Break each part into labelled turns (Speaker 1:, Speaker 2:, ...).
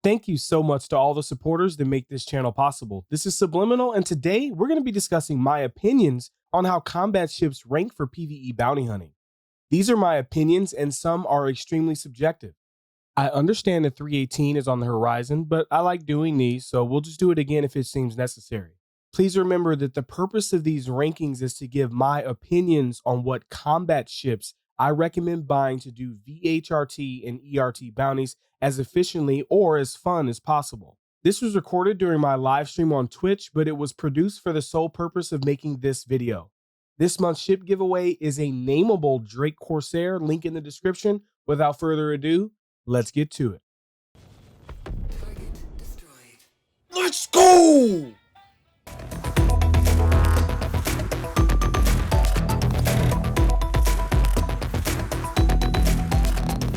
Speaker 1: Thank you so much to all the supporters that make this channel possible. This is Subliminal, and today we're going to be discussing my opinions on how combat ships rank for PvE bounty hunting. These are my opinions, and some are extremely subjective. I understand that 318 is on the horizon, but I like doing these, so we'll just do it again if it seems necessary. Please remember that the purpose of these rankings is to give my opinions on what combat ships I recommend buying to do VHRT and ERT bounties as efficiently or as fun as possible. This was recorded during my live stream on Twitch, but it was produced for the sole purpose of making this video. This month's ship giveaway is a nameable Drake Corsair, link in the description. Without further ado, let's get to it. Let's go!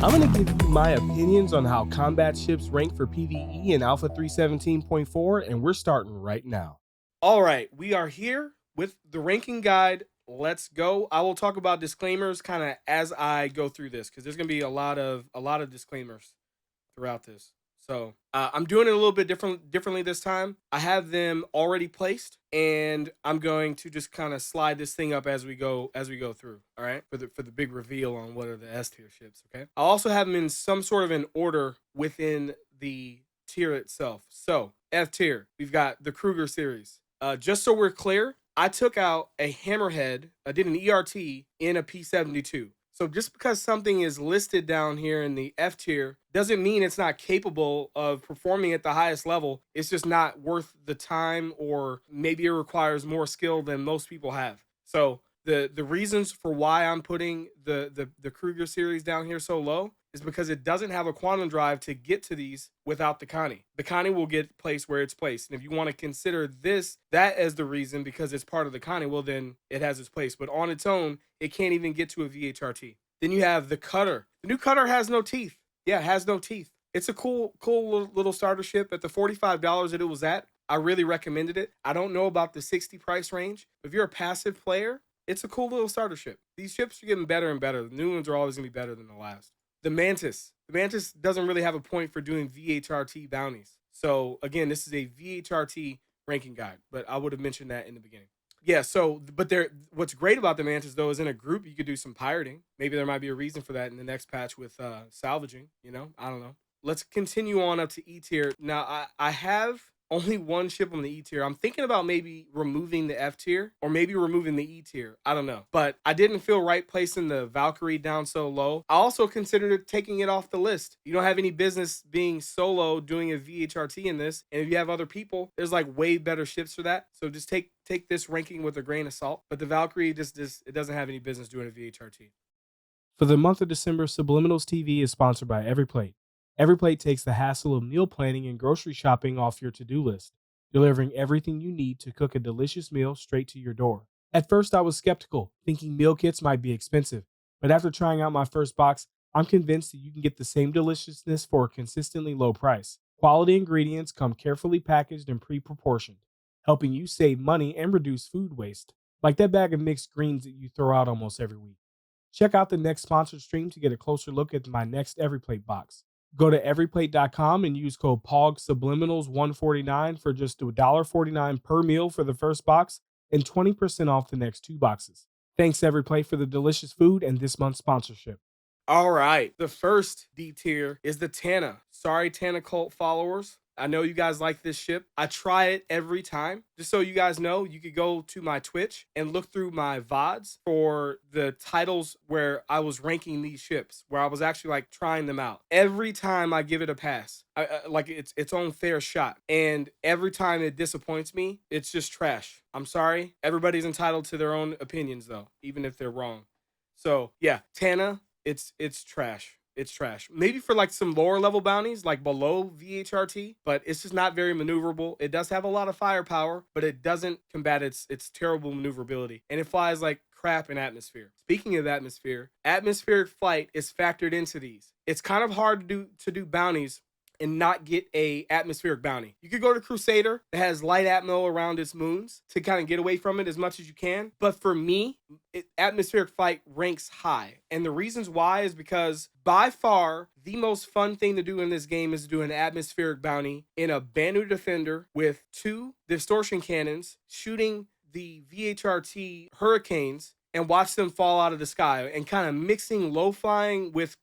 Speaker 1: I'm going to give you my opinions on how combat ships rank for PvE in Alpha 317.4, and we're starting right now. All right, we are here with the ranking guide. Let's go. I will talk about disclaimers kind of as I go through this, because there's going to be a lot of disclaimers throughout this. So I'm doing it a little bit differently this time. I have them already placed, and I'm going to just kind of slide this thing up as we go through. All right, for the big reveal on what are the S tier ships. Okay, I'll also have them in some sort of an order within the tier itself. So F tier, we've got the Kruger series. Just so we're clear, I took out a Hammerhead. I did an ERT in a P72. So just because something is listed down here in the F tier doesn't mean it's not capable of performing at the highest level. It's just not worth the time, or maybe it requires more skill than most people have. So the reasons for why I'm putting the Kruger series down here so low is because it doesn't have a quantum drive to get to these without the Connie. The Connie will get placed where it's placed. And if you want to consider that as the reason because it's part of the Connie, well, then it has its place. But on its own, it can't even get to a VHRT. Then you have the Cutter. The new Cutter has no teeth. Yeah, it has no teeth. It's a cool little starter ship. At the $45 that it was at, I really recommended it. I don't know about the 60 price range. If you're a passive player, it's a cool little starter ship. These ships are getting better and better. The new ones are always going to be better than the last. The Mantis. The Mantis doesn't really have a point for doing VHRT bounties. So again, this is a VHRT ranking guide, but I would have mentioned that in the beginning. Yeah, so, but what's great about the Mantis, though, is in a group, you could do some pirating. Maybe there might be a reason for that in the next patch with salvaging, I don't know. Let's continue on up to E tier. Now, I have only one ship on the E tier. I'm thinking about maybe removing the F tier or maybe removing the E tier. I don't know. But I didn't feel right placing the Valkyrie down so low. I also considered taking it off the list. You don't have any business being solo doing a VHRT in this. And if you have other people, there's like way better ships for that. So just take this ranking with a grain of salt. But the Valkyrie just it doesn't have any business doing a VHRT. For the month of December, Subliminals TV is sponsored by EveryPlate. EveryPlate takes the hassle of meal planning and grocery shopping off your to-do list, delivering everything you need to cook a delicious meal straight to your door. At first, I was skeptical, thinking meal kits might be expensive, but after trying out my first box, I'm convinced that you can get the same deliciousness for a consistently low price. Quality ingredients come carefully packaged and pre-proportioned, helping you save money and reduce food waste, like that bag of mixed greens that you throw out almost every week. Check out the next sponsored stream to get a closer look at my next EveryPlate box. Go to everyplate.com and use code POGSubliminals149 for just $1.49 per meal for the first box and 20% off the next 2 boxes. Thanks EveryPlate for the delicious food and this month's sponsorship. All right, the first D tier is the Tana. Sorry, Tana cult followers. I know you guys like this ship. I try it every time. Just so you guys know, you could go to my Twitch and look through my VODs for the titles where I was ranking these ships, where I was actually like trying them out. Every time I give it a pass, like its own fair shot. And every time it disappoints me, it's just trash. I'm sorry. Everybody's entitled to their own opinions though, even if they're wrong. So yeah, Tana, it's trash. It's trash. Maybe for like some lower level bounties, like below VHRT, but it's just not very maneuverable. It does have a lot of firepower, but it doesn't combat its terrible maneuverability. And it flies like crap in atmosphere. Speaking of atmosphere, atmospheric flight is factored into these. It's kind of hard to do bounties and not get a atmospheric bounty. You could go to Crusader that has light atmo around its moons to kind of get away from it as much as you can. But for me, atmospheric fight ranks high. And the reasons why is because by far the most fun thing to do in this game is to do an atmospheric bounty in a Banu Defender with 2 distortion cannons shooting the VHRT hurricanes and watch them fall out of the sky, and kind of mixing low flying with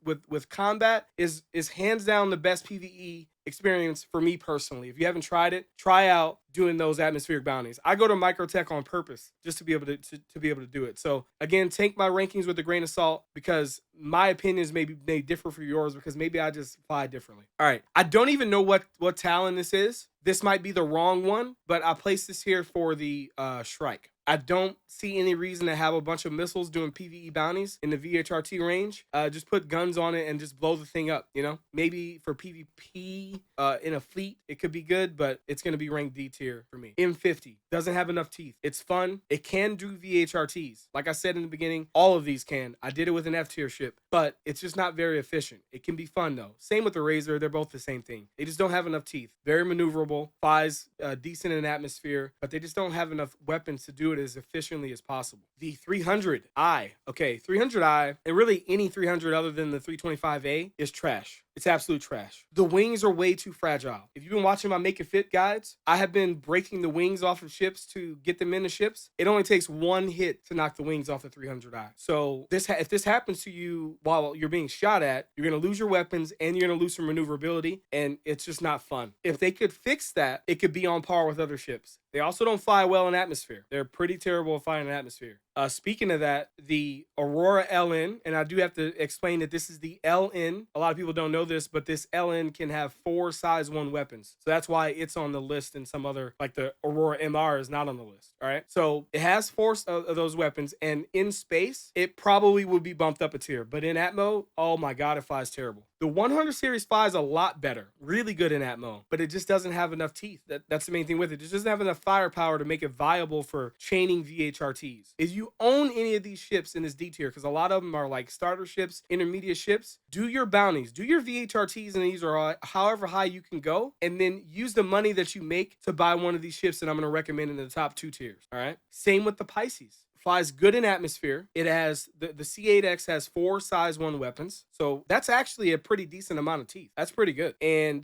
Speaker 1: combat is hands down the best PVE experience for me personally. If you haven't tried it, try out doing those atmospheric bounties. I go to Microtech on purpose just to be able to do it. So again, take my rankings with a grain of salt, because my opinions may differ from yours, because maybe I just fly differently. All right, I don't even know what talent this is. This might be the wrong one, but I placed this here for the Shrike. I don't see any reason to have a bunch of missiles doing PvE bounties in the VHRT range. Just put guns on it and just blow the thing up, you know? Maybe for PvP in a fleet, it could be good, but it's going to be ranked D tier for me. M50 doesn't have enough teeth. It's fun. It can do VHRTs. Like I said in the beginning, all of these can. I did it with an F tier ship, but it's just not very efficient. It can be fun though. Same with the Razor. They're both the same thing. They just don't have enough teeth. Very maneuverable, flies decent in atmosphere, but they just don't have enough weapons to do it as efficiently as possible. The 300i, okay, 300i, and really any 300 other than the 325A is trash. It's absolute trash. The wings are way too fragile. If you've been watching my Make It Fit guides, I have been breaking the wings off of ships to get them into ships. It only takes one hit to knock the wings off the 300i. So if this happens to you while you're being shot at, you're going to lose your weapons and you're going to lose some maneuverability, and it's just not fun. If they could fix that, it could be on par with other ships. They also don't fly well in atmosphere. They're pretty terrible at flying in atmosphere. Speaking of that, the Aurora LN, and I do have to explain that this is the LN. A lot of people don't know this, but this LN can have 4 size 1 weapons. So that's why it's on the list, and some other, like the Aurora MR is not on the list. All right. So it has 4 of those weapons, and in space, it probably would be bumped up a tier. But in Atmo, oh my God, it flies terrible. The 100 series flies a lot better, really good in Atmo, but it just doesn't have enough teeth. That's the main thing with it. It just doesn't have enough firepower to make it viable for chaining VHRTs. If you own any of these ships in this D tier, because a lot of them are like starter ships, intermediate ships, do your bounties, do your VHRTs, and these are however high you can go, and then use the money that you make to buy one of these ships that I'm going to recommend in the top 2 tiers. All right. Same with the Pisces. Flies good in atmosphere. It has the C8X has 4 size 1 weapons, so that's actually a pretty decent amount of teeth. That's pretty good.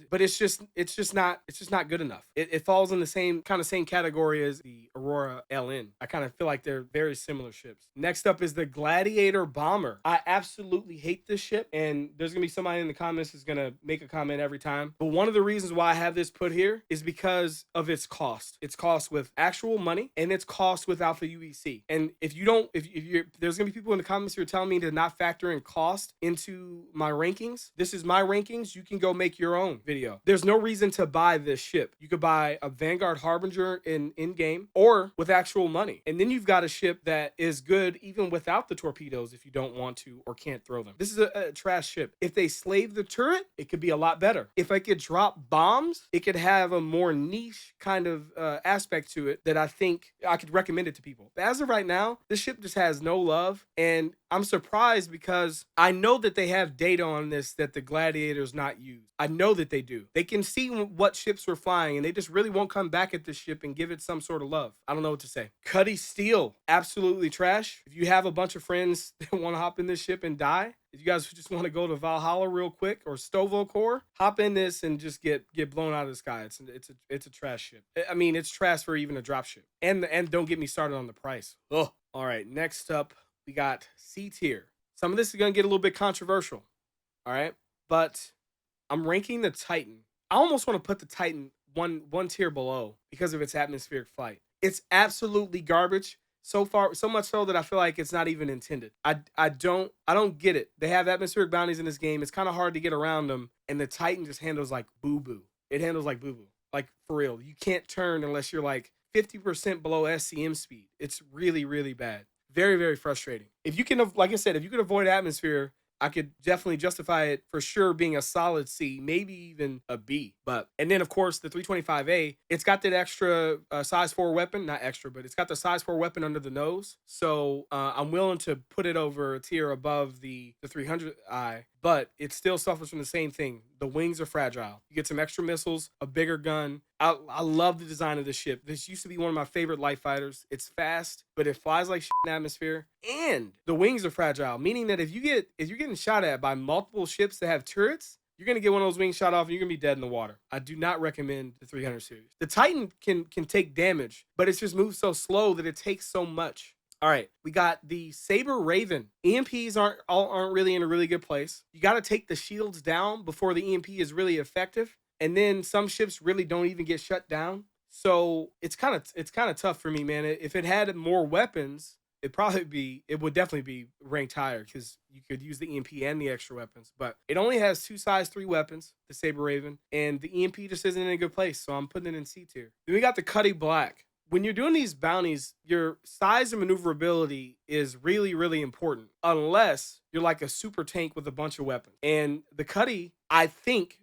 Speaker 1: But it's just not good enough. It falls in the same category as the Aurora LN. I kind of feel like they're very similar ships. Next up is the Gladiator Bomber. I absolutely hate this ship, and there's gonna be somebody in the comments who's gonna make a comment every time. But one of the reasons why I have this put here is because of its cost. Its cost with actual money, and its cost with Alpha UEC. And if there's gonna be people in the comments who are telling me to not factor in cost into my rankings. This is my rankings. You can go make your own video. There's no reason to buy this ship. You could buy a Vanguard Harbinger in game, or with actual money, and then you've got a ship that is good even without the torpedoes if you don't want to or can't throw them. This is a trash ship. If they slave the turret, it could be a lot better. If I could drop bombs, it could have a more niche kind of aspect to it that I think I could recommend it to people. But as of right now, this ship just has no love, and I'm surprised because I know that they have data on this that the Gladiator's not used. I know that they do. They can see what ships we're flying, and they just really won't come back at this ship and give it some sort of love. I don't know what to say. Cuddy Steel, absolutely trash. If you have a bunch of friends that want to hop in this ship and die, if you guys just want to go to Valhalla real quick, or Stovo Core, hop in this and just get blown out of the sky. It's a trash ship. I mean, it's trash for even a drop ship. And don't get me started on the price. Oh, all right. Next up, we got C tier. Some of this is gonna get a little bit controversial. All right, but I'm ranking the Titan. I almost want to put the Titan one tier below because of its atmospheric flight. It's absolutely garbage. So far, so much so that I feel like it's not even intended. I don't get it. They have atmospheric bounties in this game. It's kind of hard to get around them, and the Titan just handles like boo-boo. It handles like boo-boo. Like, for real. You can't turn unless you're like 50% below SCM speed. It's really, really bad. Very, very frustrating. If you can, like I said, if you can avoid atmosphere, I could definitely justify it for sure being a solid C, maybe even a B. And then of course the 325A, it's got that extra size 4 weapon, not extra, but it's got the size 4 weapon under the nose. So I'm willing to put it over a tier above the 300i, but it still suffers from the same thing. The wings are fragile. You get some extra missiles, a bigger gun. I love the design of this ship. This used to be one of my favorite light fighters. It's fast, but it flies like shit in atmosphere. And the wings are fragile, meaning that if you're getting shot at by multiple ships that have turrets, you're gonna get one of those wings shot off and you're gonna be dead in the water. I do not recommend the 300 series. The Titan can take damage, but it's just moves so slow that it takes so much. All right, we got the Saber Raven. EMPs aren't really in a really good place. You got to take the shields down before the EMP is really effective, and then some ships really don't even get shut down. So it's kind of tough for me, man. If it had more weapons, it would definitely be ranked higher because you could use the EMP and the extra weapons. But it only has 2 size 3 weapons, the Saber Raven, and the EMP just isn't in a good place. So I'm putting it in C tier. Then we got the Cuddy Black. When you're doing these bounties, your size and maneuverability is really, really important, unless you're like a super tank with a bunch of weapons. And the Cuddy, I think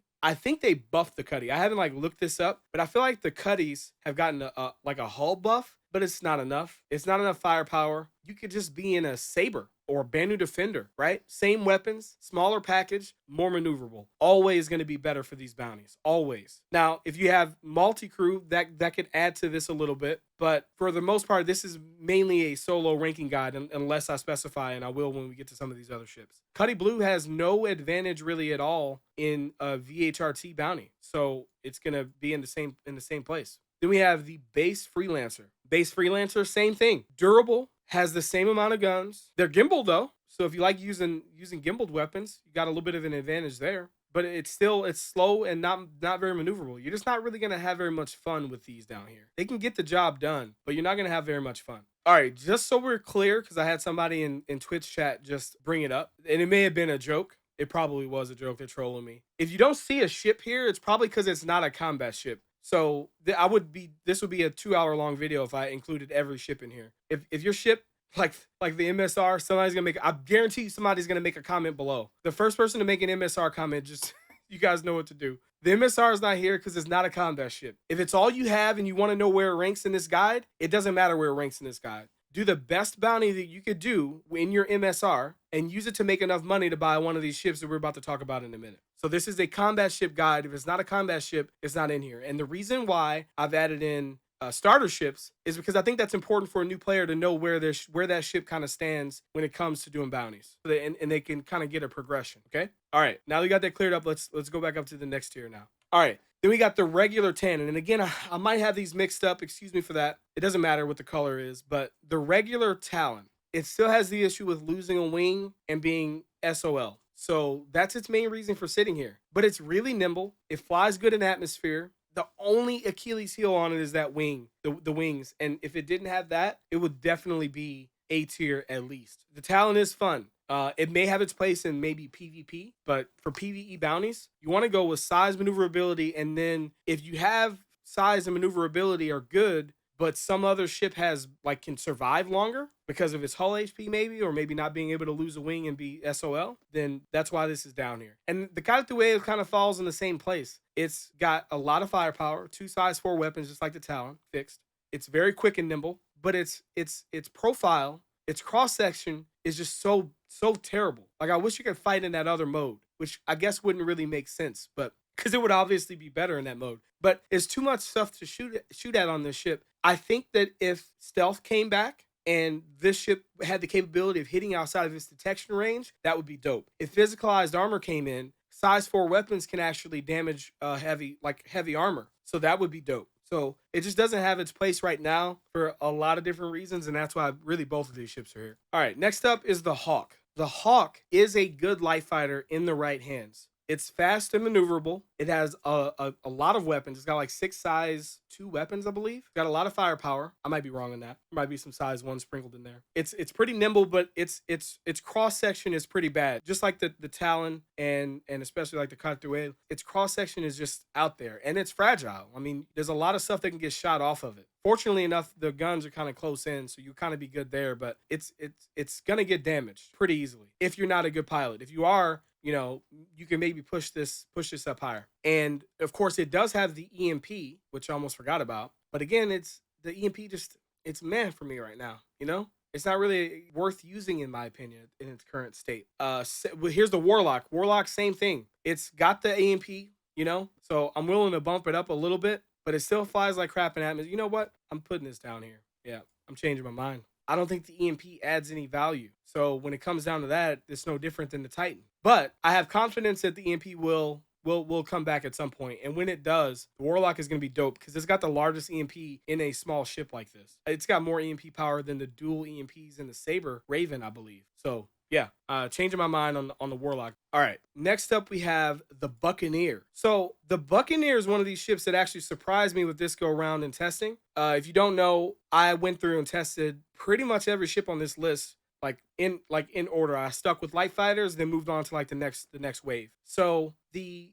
Speaker 1: they buffed the Cuddy. I haven't like looked this up, but I feel like the Cuddies have gotten a hull buff, but it's not enough. It's not enough firepower. You could just be in a Saber or Banu Defender, right? Same weapons, smaller package, more maneuverable. Always going to be better for these bounties. Always. Now, if you have multi-crew, that could add to this a little bit. But for the most part, this is mainly a solo ranking guide, unless I specify, and I will when we get to some of these other ships. Cuddy Blue has no advantage really at all in a VHRT bounty. So it's going to be in the same place. Then we have the Base Freelancer. Base Freelancer, same thing. Durable, has the same amount of guns. They're gimbal though, so if you like using gimbaled weapons, you got a little bit of an advantage there. But it's slow and not very maneuverable. You're just not really gonna have very much fun with these down here. They can get the job done, but you're not gonna have very much fun. All right, just so we're clear, because I had somebody in Twitch chat just bring it up, and it may have been a joke. It probably was a joke. They're trolling me. If you don't see a ship here, it's probably because it's not a combat ship. So this would be a 2-hour long video if I included every ship in here. If your ship like the MSR, I guarantee somebody's gonna make a comment below. The first person to make an MSR comment, just you guys know what to do. The MSR is not here because it's not a combat ship. If it's all you have and you want to know where it ranks in this guide, it doesn't matter where it ranks in this guide. Do the best bounty that you could do in your MSR and use it to make enough money to buy one of these ships that we're about to talk about in a minute. So this is a combat ship guide. If it's not a combat ship, it's not in here. And the reason why I've added in starter ships is because I think that's important for a new player to know where that ship kind of stands when it comes to doing bounties, so and they can kind of get a progression. Okay. All right. Now we got that cleared up. Let's go back up to the next tier now. All right. Then we got the regular Tannin. And again, I might have these mixed up. Excuse me for that. It doesn't matter what the color is, but the regular Talon, it still has the issue with losing a wing and being SOL. So that's its main reason for sitting here. But it's really nimble. It flies good in atmosphere. The only Achilles heel on it is that wing, the wings. And if it didn't have that, it would definitely be A tier at least. The Talon is fun. It may have its place in maybe PvP, but for PvE bounties, you want to go with size, maneuverability, and then if you have size and maneuverability are good, but some other ship can survive longer because of its hull HP maybe, or maybe not being able to lose a wing and be SOL, then that's why this is down here. And the Karatue kind of falls in the same place. It's got a lot of firepower, 2 size 4 weapons, just like the Talon, fixed. It's very quick and nimble, but its profile, its cross section is just so terrible. Like I wish you could fight in that other mode, which I guess wouldn't really make sense, but because it would obviously be better in that mode. But it's too much stuff to shoot at on this ship. I think that if stealth came back and this ship had the capability of hitting outside of its detection range, that would be dope. If physicalized armor came in, size 4 weapons can actually damage heavy armor. So that would be dope. So it just doesn't have its place right now for a lot of different reasons, and that's why really both of these ships are here. All right, next up is the Hawk. The Hawk is a good light fighter in the right hands. It's fast and maneuverable. It has a lot of weapons. It's got like 6 size 2 weapons, I believe. It's got a lot of firepower. I might be wrong on that. There might be some size 1 sprinkled in there. It's pretty nimble, but its cross section is pretty bad. Just like the Talon and especially like the Karatue, its cross section is just out there and it's fragile. I mean, there's a lot of stuff that can get shot off of it. Fortunately enough, the guns are kind of close in, so you kind of be good there, but it's gonna get damaged pretty easily if you're not a good pilot. If you are, you can maybe push this up higher. And of course, it does have the EMP, which I almost forgot about. But again, the EMP it's meh for me right now. It's not really worth using in my opinion in its current state. Here's the Warlock. Warlock, same thing. It's got the AMP, you know, so I'm willing to bump it up a little bit, but it still flies like crap in atmosphere. You know what? I'm putting this down here. Yeah, I'm changing my mind. I don't think the EMP adds any value. So when it comes down to that, it's no different than the Titan. But I have confidence that the EMP will come back at some point. And when it does, the Warlock is going to be dope because it's got the largest EMP in a small ship like this. It's got more EMP power than the dual EMPs in the Saber Raven, I believe. So yeah, changing my mind on the Warlock. All right, next up we have the Buccaneer. So the Buccaneer is one of these ships that actually surprised me with this go around in testing. If you don't know, I went through and tested pretty much every ship on this list like in order. I stuck with light fighters, then moved on to like the next wave. So the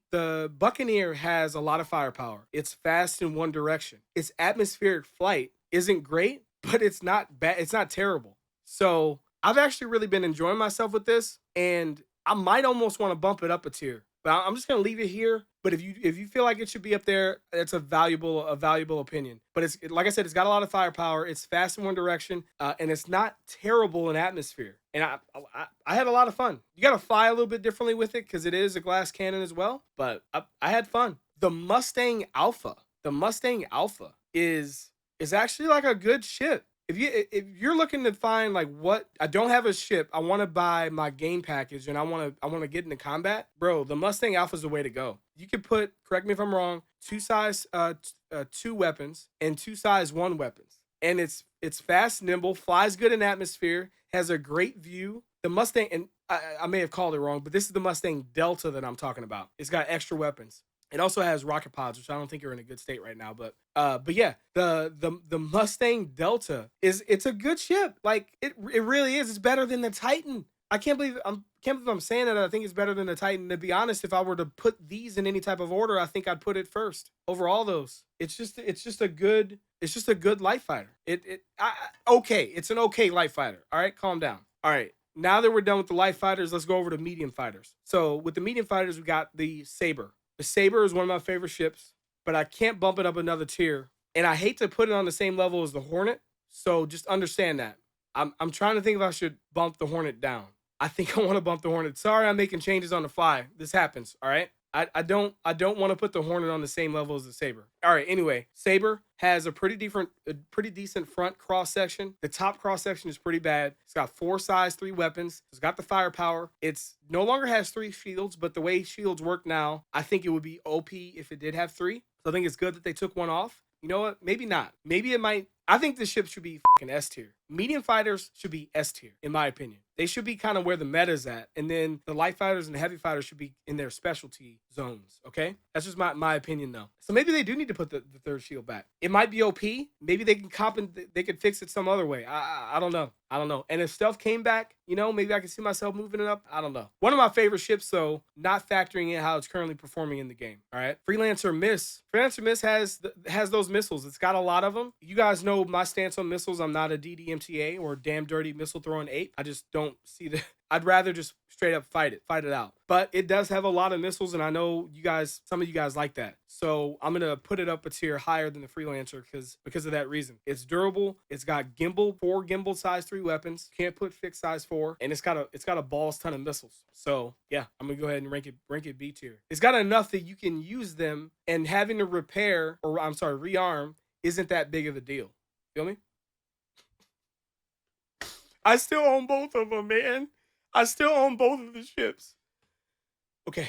Speaker 1: Buccaneer has a lot of firepower. It's fast in one direction. Its atmospheric flight isn't great, but it's not bad. It's not terrible. So I've actually really been enjoying myself with this, and I might almost want to bump it up a tier. But I'm just gonna leave it here. But if you feel like it should be up there, it's a valuable opinion. But it's like I said, it's got a lot of firepower. It's fast in one direction, and it's not terrible in atmosphere. And I had a lot of fun. You got to fly a little bit differently with it because it is a glass cannon as well. But I had fun. The Mustang Alpha. The Mustang Alpha is actually like a good ship. If you're looking to find like what I don't have a ship, I want to buy my game package and I want to get into combat, bro. The Mustang Alpha is the way to go. You could put, correct me if I'm wrong, two size 2 weapons and 2 size 1 weapons, and it's fast, nimble, flies good in atmosphere, has a great view. The Mustang, and I may have called it wrong, but this is the Mustang Delta that I'm talking about. It's got extra weapons. It also has rocket pods, which I don't think are in a good state right now. But yeah, the Mustang Delta it's a good ship. Like it really is. It's better than the Titan. I can't believe I'm saying that. I think it's better than the Titan. To be honest, if I were to put these in any type of order, I think I'd put it first over all those. It's just a good light fighter. Okay. It's an okay light fighter. All right, calm down. All right. Now that we're done with the light fighters, let's go over to medium fighters. So with the medium fighters, we got the Saber. The Saber is one of my favorite ships, but I can't bump it up another tier. And I hate to put it on the same level as the Hornet, so just understand that. I'm trying to think if I should bump the Hornet down. I think I want to bump the Hornet. Sorry, I'm making changes on the fly. This happens, all right? I don't want to put the Hornet on the same level as the Saber. All right, anyway, Saber has a pretty decent front cross section. The top cross section is pretty bad. It's got 4 size 3 weapons. It's got the firepower. It's no longer has 3 shields, but the way shields work now, I think it would be OP if it did have 3. So I think it's good that they took one off. You know what? Maybe not. Maybe it might. I think this ship should be fucking S tier. Medium fighters should be S tier, in my opinion. They should be kind of where the meta's at. And then the light fighters and the heavy fighters should be in their specialty zones. Okay? That's just my opinion, though. So maybe they do need to put the 3rd shield back. It might be OP. Maybe they can they could fix it some other way. I don't know. I don't know. And if stealth came back, you know, maybe I can see myself moving it up. I don't know. One of my favorite ships, though, not factoring in how it's currently performing in the game. All right. Freelancer Miss has those missiles. It's got a lot of them. You guys know my stance on missiles. I'm not a DDMTA or damn dirty missile throwing ape. I just don't see the. I'd rather just straight up fight it out. But it does have a lot of missiles, and I know some of you guys like that. So I'm gonna put it up a tier higher than the Freelancer because of that reason. It's durable. It's got 4 gimbal size 3 weapons. Can't put fixed size 4, and it's got a balls ton of missiles. So yeah, I'm gonna go ahead and rank it B tier. It's got enough that you can use them, and having to rearm isn't that big of a deal. Feel me? I still own both of them, man. I still own both of the ships. Okay.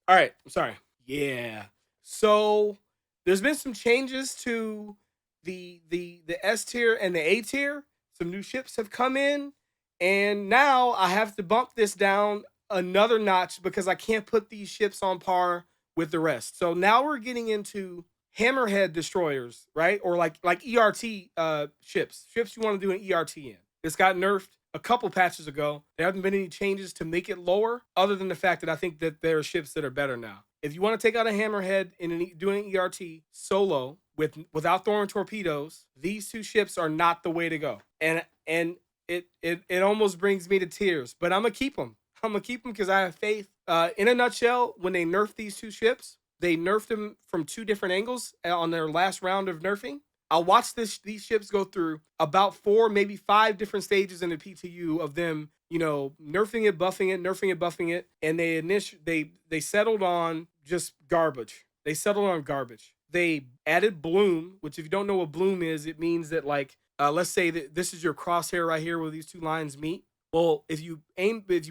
Speaker 1: All right. I'm sorry. Yeah. So there's been some changes to the S tier and the A tier. Some new ships have come in, and now I have to bump this down another notch because I can't put these ships on par with the rest. So now we're getting into hammerhead destroyers, right? Or like ERT ships you want to do an ERT in. This got nerfed a couple patches ago. There haven't been any changes to make it lower, other than the fact that I think that there are ships that are better now. If you want to take out a hammerhead and do an ERT solo without throwing torpedoes, these 2 ships are not the way to go. And it almost brings me to tears. But I'm gonna keep them. I'm gonna keep them because I have faith. In a nutshell, when they nerfed these 2 ships, they nerfed them from 2 different angles on their last round of nerfing. I'll watch these ships go through about 4, maybe 5 different stages in the PTU of them, you know, nerfing it, nerfing it, buffing it, and they settled on just garbage. They settled on garbage. They added bloom, which if you don't know what bloom is, it means that like let's say that this is your crosshair right here where these two lines meet. Well, if you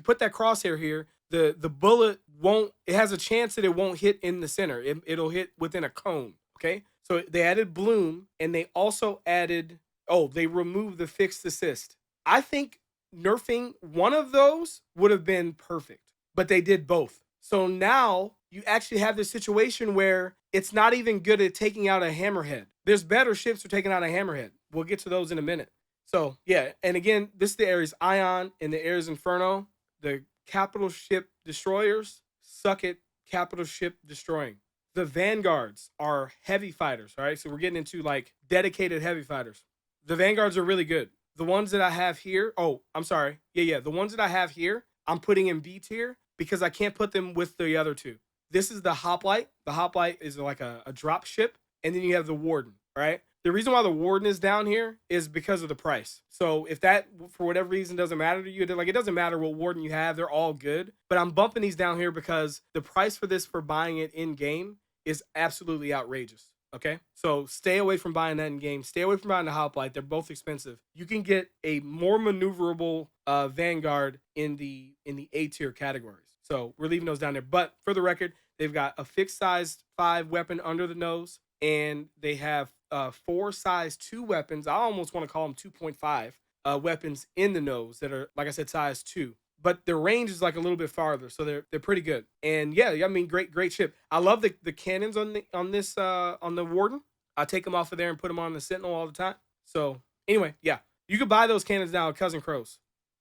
Speaker 1: put that crosshair here, the bullet won't. It has a chance that it won't hit in the center. It'll hit within a cone. Okay, so they added bloom, and they also added. Oh, they removed the fixed assist. I think nerfing one of those would have been perfect, but they did both. So now you actually have this situation where it's not even good at taking out a hammerhead. There's better ships for taking out a hammerhead. We'll get to those in a minute. So yeah, and again, this is the Ares Ion and the Ares Inferno. The capital ship destroyers suck at capital ship destroying. The Vanguards are heavy fighters, all right? So we're getting into like dedicated heavy fighters. The Vanguards are really good. The ones that I have here, oh, I'm sorry. Yeah, the ones that I have here, I'm putting in B tier because I can't put them with the other two. This is the Hoplite. The Hoplite is like a drop ship, and then you have the Warden, right? The reason why the Warden is down here is because of the price. So if that, for whatever reason, doesn't matter to you, like it doesn't matter what Warden you have, they're all good. But I'm bumping these down here because the price for this for buying it in game is absolutely outrageous. Okay, so stay away from buying that in game. Stay away from buying the Hoplite. They're both expensive. You can get a more maneuverable Vanguard in the A tier categories. So we're leaving those down there. But for the record, they've got a fixed size 5 weapon under the nose, and they have 4 size 2 weapons. I almost want to call them 2.5 weapons in the nose that are, like I said, size 2. But their range is like a little bit farther, so they're pretty good. And yeah, I mean, great ship. I love the cannons on the Warden. I take them off of there and put them on the Sentinel all the time. So anyway, yeah, you can buy those cannons now at Cousin Crow's.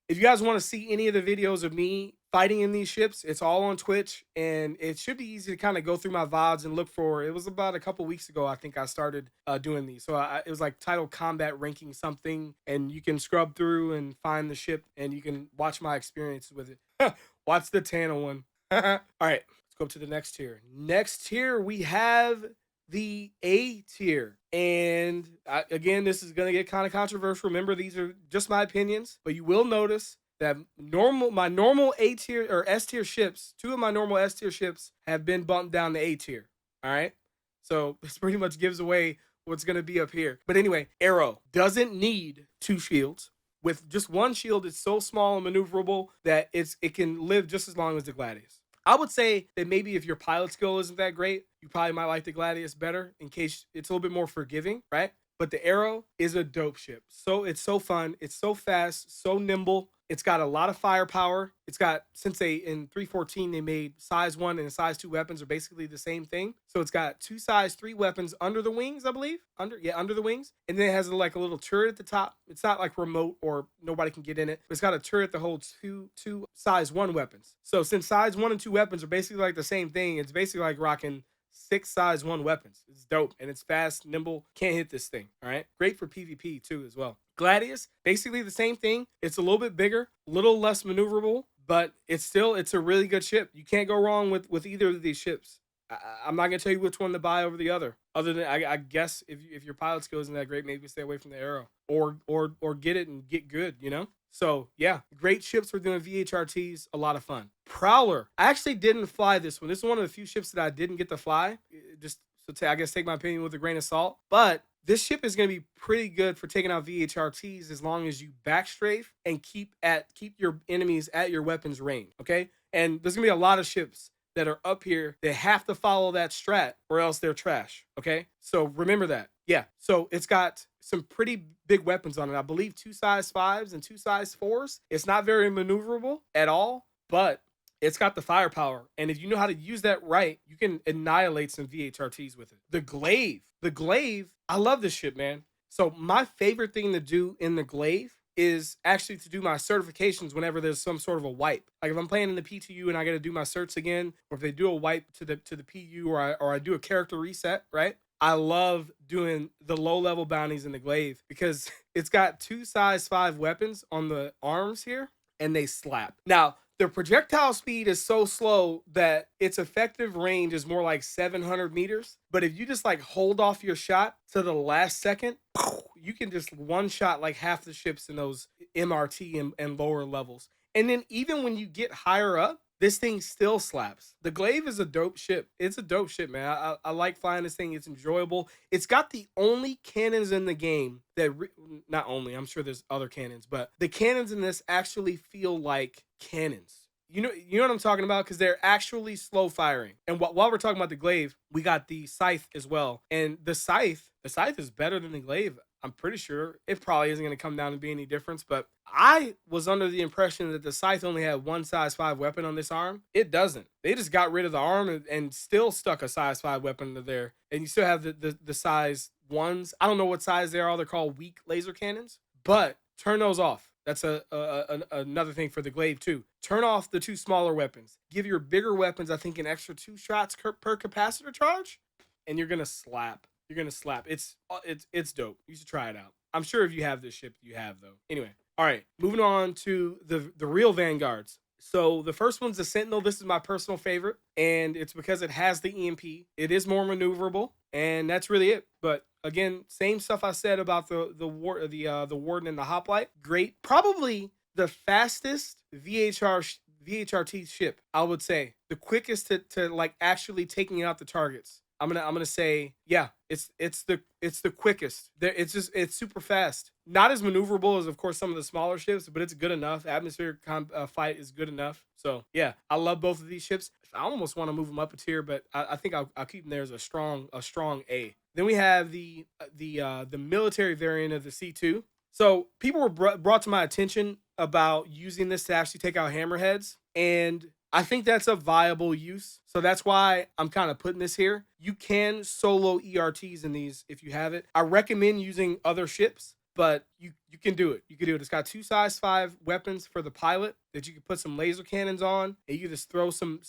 Speaker 1: If you guys want to see any of the videos of me fighting in these ships, it's all on Twitch, and it should be easy to kind of go through my VODs and look for. It was about a couple weeks ago, I think I started doing these. So it was like titled Combat Ranking something, and you can scrub through and find the ship, and you can watch my experiences with it. Watch the Tana one. All right, let's go up to the next tier. Next tier, we have the A tier. And again, this is going to get kind of controversial. Remember, these are just my opinions, but you will notice that my normal A tier or S tier ships, 2 of my normal S tier ships have been bumped down to A tier. All right. So this pretty much gives away what's going to be up here. But anyway, Arrow doesn't need 2 shields. With just 1 shield, it's so small and maneuverable that it can live just as long as the Gladius. I would say that maybe if your pilot skill isn't that great, you probably might like the Gladius better in case it's a little bit more forgiving, right? But the Arrow is a dope ship. So it's so fun. It's so fast, so nimble. It's got a lot of firepower. It's got, since in 314, they made size 1 and size 2 weapons are basically the same thing. So it's got 2 size 3 weapons under the wings, I believe. Under the wings. And then it has like a little turret at the top. It's not like remote or nobody can get in it. But it's got a turret that holds two size 1 weapons. So since size 1 and 2 weapons are basically like the same thing, it's basically like rocking 6 size 1 weapons. It's dope, and it's fast, nimble. Can't hit this thing. All right, great for PvP too as well. Gladius, basically the same thing. It's a little bit bigger, a little less maneuverable, but it's a really good ship. You can't go wrong with either of these ships. I'm not gonna tell you which one to buy over the other. Other than I guess if your pilot skill isn't that great, maybe stay away from the Arrow or get it and get good. You know. So yeah, great ships for doing VHRTs, a lot of fun. Prowler, I actually didn't fly this one. This is one of the few ships that I didn't get to fly. Just so I guess take my opinion with a grain of salt. But this ship is going to be pretty good for taking out VHRTs as long as you backstrafe and keep your enemies at your weapons range. Okay, and there's gonna be a lot of ships that are up here that have to follow that strat or else they're trash. Okay, so remember that. Yeah, so it's got some pretty big weapons on it. I believe 2 size 5s and 2 size 4s. It's not very maneuverable at all, but it's got the firepower. And if you know how to use that right, you can annihilate some VHRTs with it. The Glaive, I love this ship, man. So my favorite thing to do in the Glaive is actually to do my certifications whenever there's some sort of a wipe. Like if I'm playing in the PTU and I got to do my certs again, or if they do a wipe to the PU, or I do a character reset, right? I love doing the low level bounties in the Glaive because it's got 2 size 5 weapons on the arms here and they slap. Now, the projectile speed is so slow that its effective range is more like 700 meters. But if you just like hold off your shot to the last second, you can just one shot like half the ships in those MRT and lower levels. And then even when you get higher up, this thing still slaps. The Glaive is a dope ship. It's a dope ship, man. I like flying this thing. It's enjoyable. It's got the only cannons in the game that not only, I'm sure there's other cannons, but the cannons in this actually feel like cannons. You know what I'm talking about, because they're actually slow firing. And while we're talking about the Glaive, we got the Scythe as well. And the Scythe is better than the Glaive. I'm pretty sure it probably isn't going to come down to be any difference, but I was under the impression that the Scythe only had one size 5 weapon on this arm. It doesn't. They just got rid of the arm and still stuck a size 5 weapon into there. And you still have the size 1s. I don't know what size they are. They're called weak laser cannons, but turn those off. That's another thing for the Glaive too. Turn off the 2 smaller weapons. Give your bigger weapons, I think, an extra 2 shots per capacitor charge, and you're gonna slap. You're gonna slap. It's dope. You should try it out. I'm sure if you have this ship, you have though. Anyway, all right. Moving on to the real Vanguards. So the first one's the Sentinel. This is my personal favorite, and it's because it has the EMP. It is more maneuverable, and that's really it. But again, same stuff I said about the Warden and the Hoplite. Great, probably the fastest VHRT ship. I would say the quickest to like actually taking out the targets. I'm gonna say, yeah, it's the quickest. It's super fast. Not as maneuverable as, of course, some of the smaller ships, but it's good enough. Atmospheric fight is good enough. So yeah, I love both of these ships. I almost want to move them up a tier, but I think I'll keep them there as a strong A. Then we have the military variant of the C2. So people were brought to my attention about using this to actually take out hammerheads, and I think that's a viable use. So that's why I'm kind of putting this here. You can solo ERTs in these if you have it. I recommend using other ships, but you can do it. You can do it. It's got 2 size 5 weapons for the pilot that you can put some laser cannons on, and you can just throw some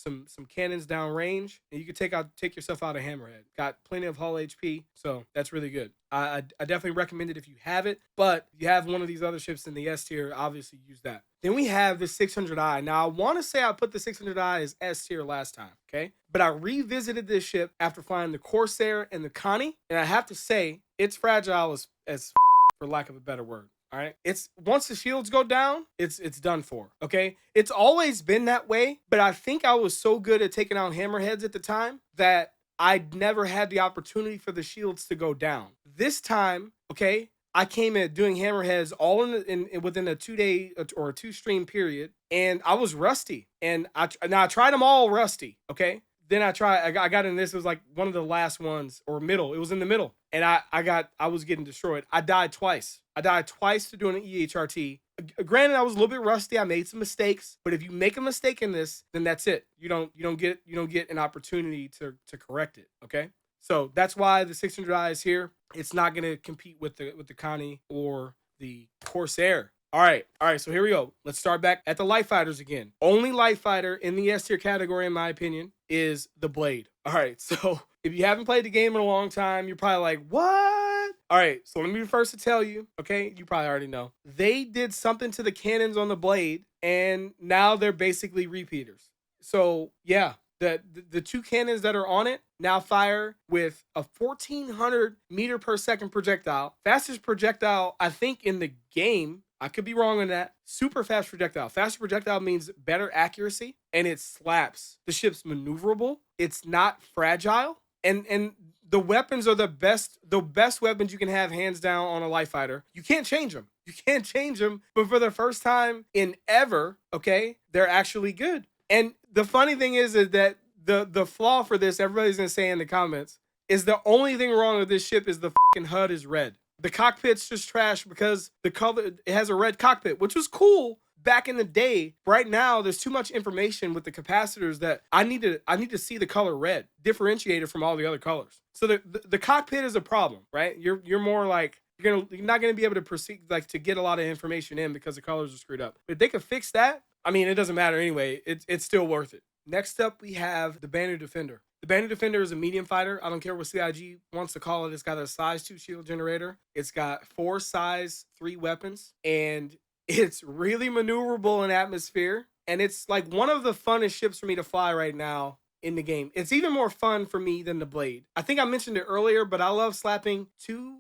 Speaker 1: cannons down range, and you can take yourself out of hammerhead. Got plenty of hull HP, so that's really good. I definitely recommend it if you have it, but if you have one of these other ships in the S tier, obviously use that. Then we have the 600i. Now, I want to say I put the 600i as S tier last time, okay? But I revisited this ship after flying the Corsair and the Connie, and I have to say, it's fragile as for lack of a better word. All right. It's once the shields go down, it's done for. Okay. It's always been that way, but I think I was so good at taking out hammerheads at the time that I'd never had the opportunity for the shields to go down. This time, okay, I came in doing hammerheads all within a 2-day or a 2-stream period, and I was rusty. And I tried them all rusty. Okay. Then I got in this. It was like one of the last ones, or middle. It was in the middle. And I was getting destroyed. I died twice. To doing an EHRT. Granted, I was a little bit rusty. I made some mistakes, but if you make a mistake in this, then that's it. You don't get an opportunity to correct it. Okay. So that's why the 600i is here. It's not going to compete with the Connie or the Corsair. All right. So here we go. Let's start back at the light fighters again. Only light fighter in the S tier category, in my opinion, is the Blade. All right. So if you haven't played the game in a long time, you're probably like, what? All right. So let me be the first to tell you. Okay. You probably already know. They did something to the cannons on the Blade, and now they're basically repeaters. So yeah. The 2 cannons that are on it now fire with a 1400 meter per second projectile. Fastest projectile, I think, in the game. I could be wrong on that. Super fast projectile. Faster projectile means better accuracy, and it slaps. The ship's maneuverable. It's not fragile. And the weapons are the best weapons you can have, hands down, on a light fighter. You can't change them. But for the first time in ever, okay, they're actually good. And the funny thing is that the flaw for this, everybody's going to say in the comments, is the only thing wrong with this ship is the fucking HUD is red. The cockpit's just trash because the color, it has a red cockpit, which was cool back in the day. Right now, there's too much information with the capacitors that I need to see the color red, differentiated from all the other colors. So the cockpit is a problem, right? You're more like, you're not gonna be able to proceed, like, to get a lot of information in because the colors are screwed up. But if they could fix that, I mean, it doesn't matter anyway. It's still worth it. Next up, we have the Banner Defender. The Banner Defender is a medium fighter. I don't care what CIG wants to call it. It's got a size 2 shield generator. It's got 4 size 3 weapons, and it's really maneuverable in atmosphere. and it's like one of the funnest ships for me to fly right now in the game. It's even more fun for me than the blade. I think I mentioned it earlier, but I love slapping two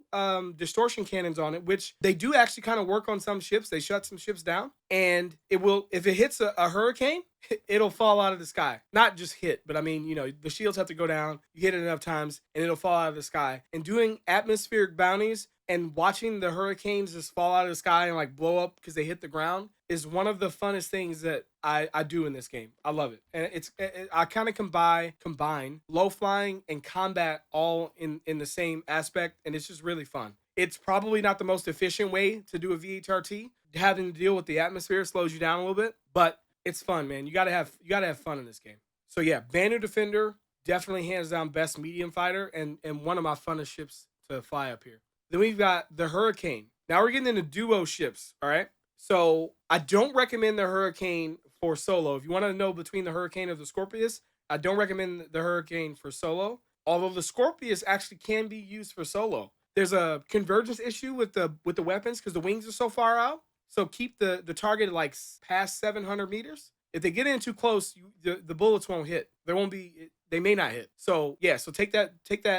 Speaker 1: distortion cannons on it, which they do actually kind of work on some ships. They shut some ships down, and it will, if it hits a hurricane, it'll fall out of the sky. Not just hit, but I mean, you know, the shields have to go down. You hit it enough times, and it'll fall out of the sky. And doing atmospheric bounties and watching the hurricanes just fall out of the sky and like blow up because they hit the ground is one of the funnest things that I do in this game. I love it. And I kind of combine low flying and combat all in the same aspect, and it's just really fun. It's probably not the most efficient way to do a VHRT. Having to deal with the atmosphere slows you down a little bit, but it's fun, man. You gotta have fun in this game. So yeah, Banu Defender, definitely hands down best medium fighter and one of my funnest ships to fly up here. Then we've got the Hurricane. Now we're getting into duo ships, all right? So I don't recommend the Hurricane for solo. If you want to know between the Hurricane or the Scorpius, I don't recommend the Hurricane for solo. Although the Scorpius actually can be used for solo. There's a convergence issue with the weapons because the wings are so far out. So keep the target like past 700 meters. If they get in too close, the bullets won't hit. There won't be. They may not hit. So yeah. So take that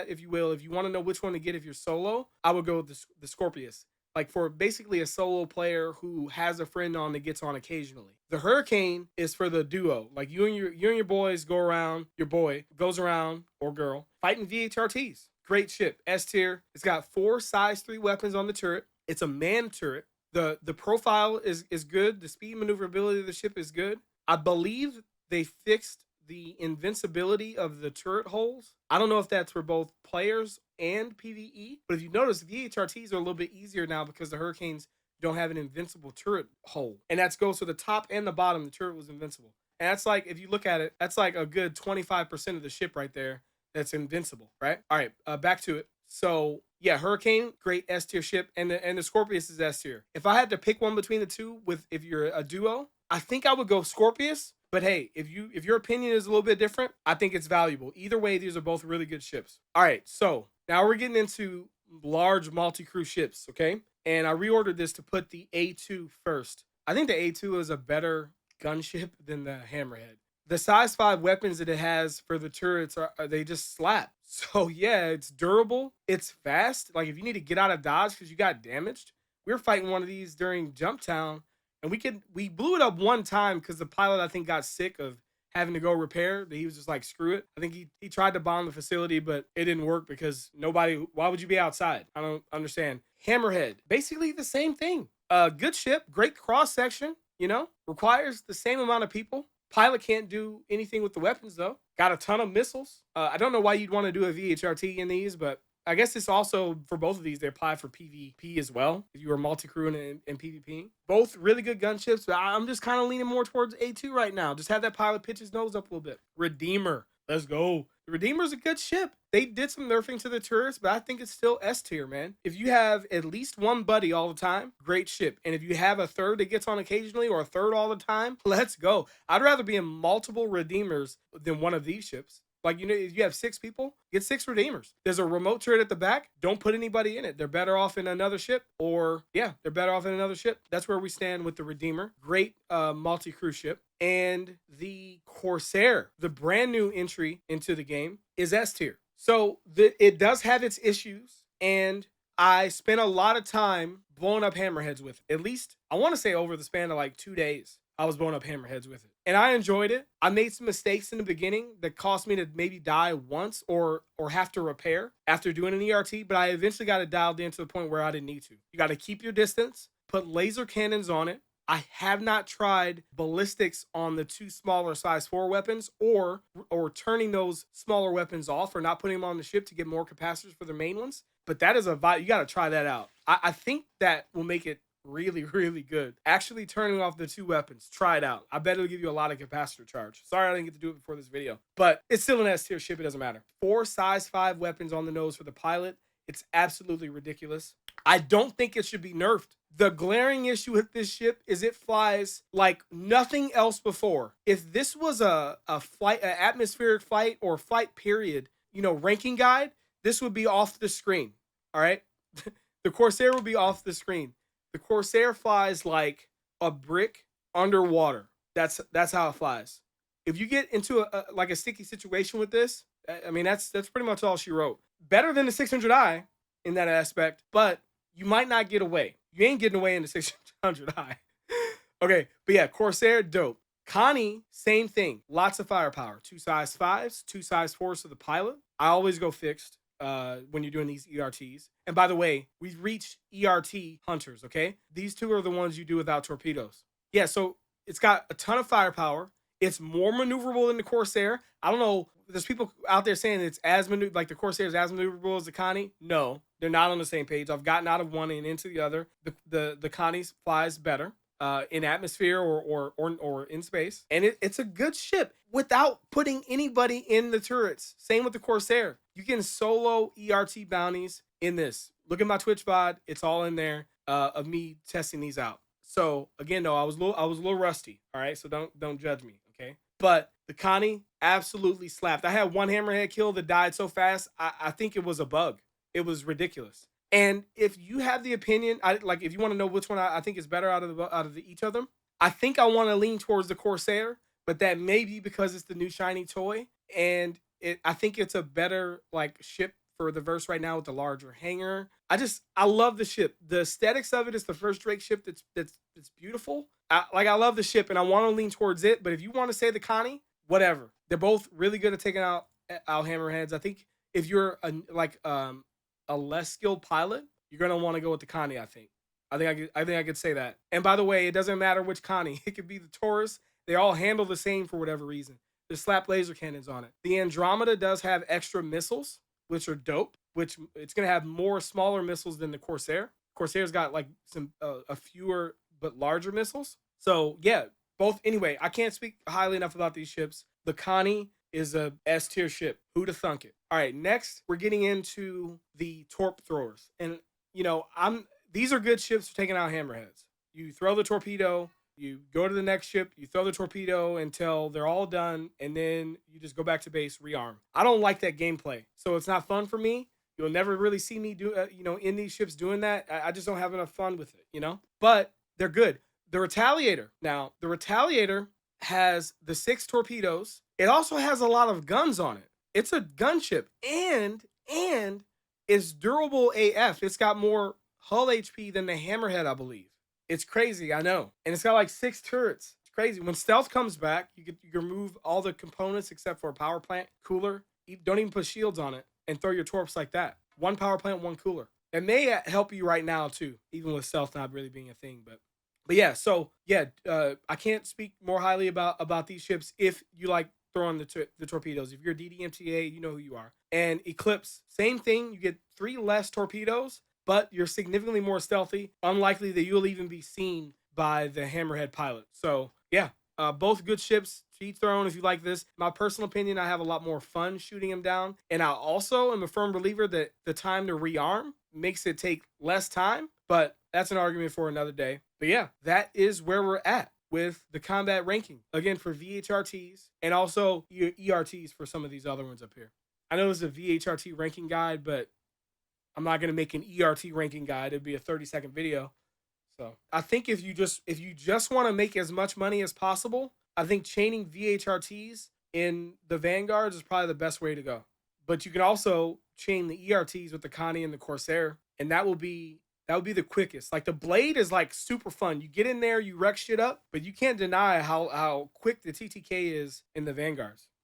Speaker 1: if you will. If you want to know which one to get if you're solo, I would go with the Scorpius. Like for basically a solo player who has a friend on that gets on occasionally. The Hurricane is for the duo. Like you and your boys go around. Your boy goes around or girl fighting VHRTs. Great ship, S tier. It's got 4 size 3 weapons on the turret. It's a manned turret. The profile is good. The speed maneuverability of the ship is good. I believe they fixed the invincibility of the turret holes. I don't know if that's for both players and PVE, but if you notice, VHRTs are a little bit easier now because the Hurricanes don't have an invincible turret hole. And that goes to the top and the bottom. The turret was invincible. And that's like, if you look at it, that's like a good 25% of the ship right there that's invincible, right? All right, back to it. So yeah, Hurricane, great S tier ship, and the Scorpius is S tier. If I had to pick one between the two, if you're a duo, I think I would go Scorpius. But hey, if your opinion is a little bit different, I think it's valuable. Either way, these are both really good ships. All right, so now we're getting into large multi-crew ships, okay? And I reordered this to put the A2 first. I think the A2 is a better gunship than the Hammerhead. The size 5 weapons that it has for the turrets they just slap. So yeah, it's durable. It's fast. Like if you need to get out of dodge because you got damaged, we were fighting one of these during Jumptown, and we blew it up one time because the pilot I think got sick of having to go repair. He was just like, screw it. I think he tried to bomb the facility, but it didn't work because why would you be outside? I don't understand. Hammerhead, basically the same thing. Good ship, great cross section. Requires the same amount of people. Pilot can't do anything with the weapons, though. Got a ton of missiles. I don't know why you'd want to do a VHRT in these, but I guess it's also, for both of these, they apply for PvP as well, if you were multi-crewing and PvP. Both really good gunships, but I'm just kind of leaning more towards A2 right now. Just have that pilot pitch his nose up a little bit. Redeemer. Let's go. The Redeemer's a good ship. They did some nerfing to the turrets, but I think it's still S tier, man. If you have at least one buddy all the time, great ship. And if you have a third that gets on occasionally or a third all the time, let's go. I'd rather be in multiple Redeemers than one of these ships. Like, if you have 6 people, get 6 Redeemers. There's a remote turret at the back. Don't put anybody in it. They're better off in another ship. They're better off in another ship. That's where we stand with the Redeemer. Great multi-crew ship. And the Corsair, the brand new entry into the game, is S tier. So it does have its issues, and I spent a lot of time blowing up hammerheads with it. At least, I want to say over the span of like 2 days, I was blowing up hammerheads with it. And I enjoyed it. I made some mistakes in the beginning that cost me to maybe die once or have to repair after doing an ERT, but I eventually got it dialed in to the point where I didn't need to. You got to keep your distance, put laser cannons on it. I have not tried ballistics on the 2 smaller size 4 weapons or turning those smaller weapons off or not putting them on the ship to get more capacitors for the main ones. But that is you got to try that out. I think that will make it really, really good. Actually turning off the 2 weapons. Try it out. I bet it'll give you a lot of capacitor charge. Sorry I didn't get to do it before this video. But it's still an S tier ship. It doesn't matter. 4 size 5 weapons on the nose for the pilot. It's absolutely ridiculous. I don't think it should be nerfed. The glaring issue with this ship is it flies like nothing else before. If this was an atmospheric flight or flight period, ranking guide, this would be off the screen. All right? The Corsair would be off the screen. The Corsair flies like a brick underwater. That's how it flies. If you get into like a sticky situation with this, I mean that's pretty much all she wrote. Better than the 600i in that aspect, but you might not get away. You ain't getting away in the 600i. Okay, but yeah, Corsair, dope. Connie, same thing. Lots of firepower. 2 size 5s, 2 size 4s for the pilot. I always go fixed when you're doing these ERTs. And by the way, we've reached ERT hunters, okay? These two are the ones you do without torpedoes. Yeah, so it's got a ton of firepower. It's more maneuverable than the Corsair. I don't know. There's people out there saying it's as like the Corsair is as maneuverable as the Connie. No, they're not on the same page. I've gotten out of one and into the other. The Connie flies better in atmosphere or in space, and it's a good ship without putting anybody in the turrets. Same with the Corsair. You can solo ERT bounties in this. Look at my Twitch VOD. It's all in there of me testing these out. So again, though, I was a little rusty. All right, so don't judge me, okay? But the Connie absolutely slapped. I had one hammerhead kill that died so fast. I think it was a bug. It was ridiculous. And if you have the opinion, if you want to know which one I think is better out of each of them, I think I want to lean towards the Corsair, but that may be because it's the new shiny toy, and I think it's a better like ship for the verse right now with the larger hangar. I love the ship. The aesthetics of it is the first Drake ship that's beautiful. I love the ship and I want to lean towards it. But if you want to say the Connie, whatever. They're both really good at taking out hammerheads. I think if you're a less skilled pilot, you're gonna want to go with the Connie. I think I could say that. And by the way, it doesn't matter which Connie. It could be the Taurus. They all handle the same for whatever reason. There's slap laser cannons on it. The Andromeda does have extra missiles, which are dope. Which it's gonna have more smaller missiles than the Corsair. Corsair's got like some a fewer but larger missiles. So yeah, both. Anyway, I can't speak highly enough about these ships. The Connie is a S tier ship. Who'da thunk it? All right, next we're getting into the torp throwers, and these are good ships for taking out hammerheads. You throw the torpedo, you go to the next ship, you throw the torpedo until they're all done, and then you just go back to base, rearm. I don't like that gameplay, so it's not fun for me. You'll never really see me do, in these ships doing that. I just don't have enough fun with it, But they're good. The Retaliator. Now, the Retaliator has the 6 torpedoes. It also has a lot of guns on it. It's a gunship, and it's durable AF. It's got more hull HP than the Hammerhead, I believe. It's crazy, I know. And it's got like 6 turrets. It's crazy. When stealth comes back, you can remove all the components except for a power plant, cooler. You don't even put shields on it and throw your torps like that. 1 power plant, 1 cooler. It may help you right now too, even with stealth not really being a thing. But yeah, so yeah, I can't speak more highly about these ships if you like throwing the torpedoes. If you're DDMTA, you know who you are. And Eclipse, same thing. You get 3 less torpedoes, but you're significantly more stealthy. Unlikely that you'll even be seen by the Hammerhead pilot. So yeah, both good ships to each their own if you like this. My personal opinion, I have a lot more fun shooting them down. And I also am a firm believer that the time to rearm makes it take less time. But that's an argument for another day. But yeah, that is where we're at with the combat ranking. Again, for VHRTs and also your ERTs for some of these other ones up here. I know it's a VHRT ranking guide, but I'm not going to make an ERT ranking guide. It'd be a 30-second video. So I think if you just want to make as much money as possible, I think chaining VHRTs in the Vanguards is probably the best way to go. But you can also chain the ERTs with the Connie and the Corsair, and that would be the quickest. Like the Blade is like super fun. You get in there, you wreck shit up, but you can't deny how quick the TTK is in the Vanguards.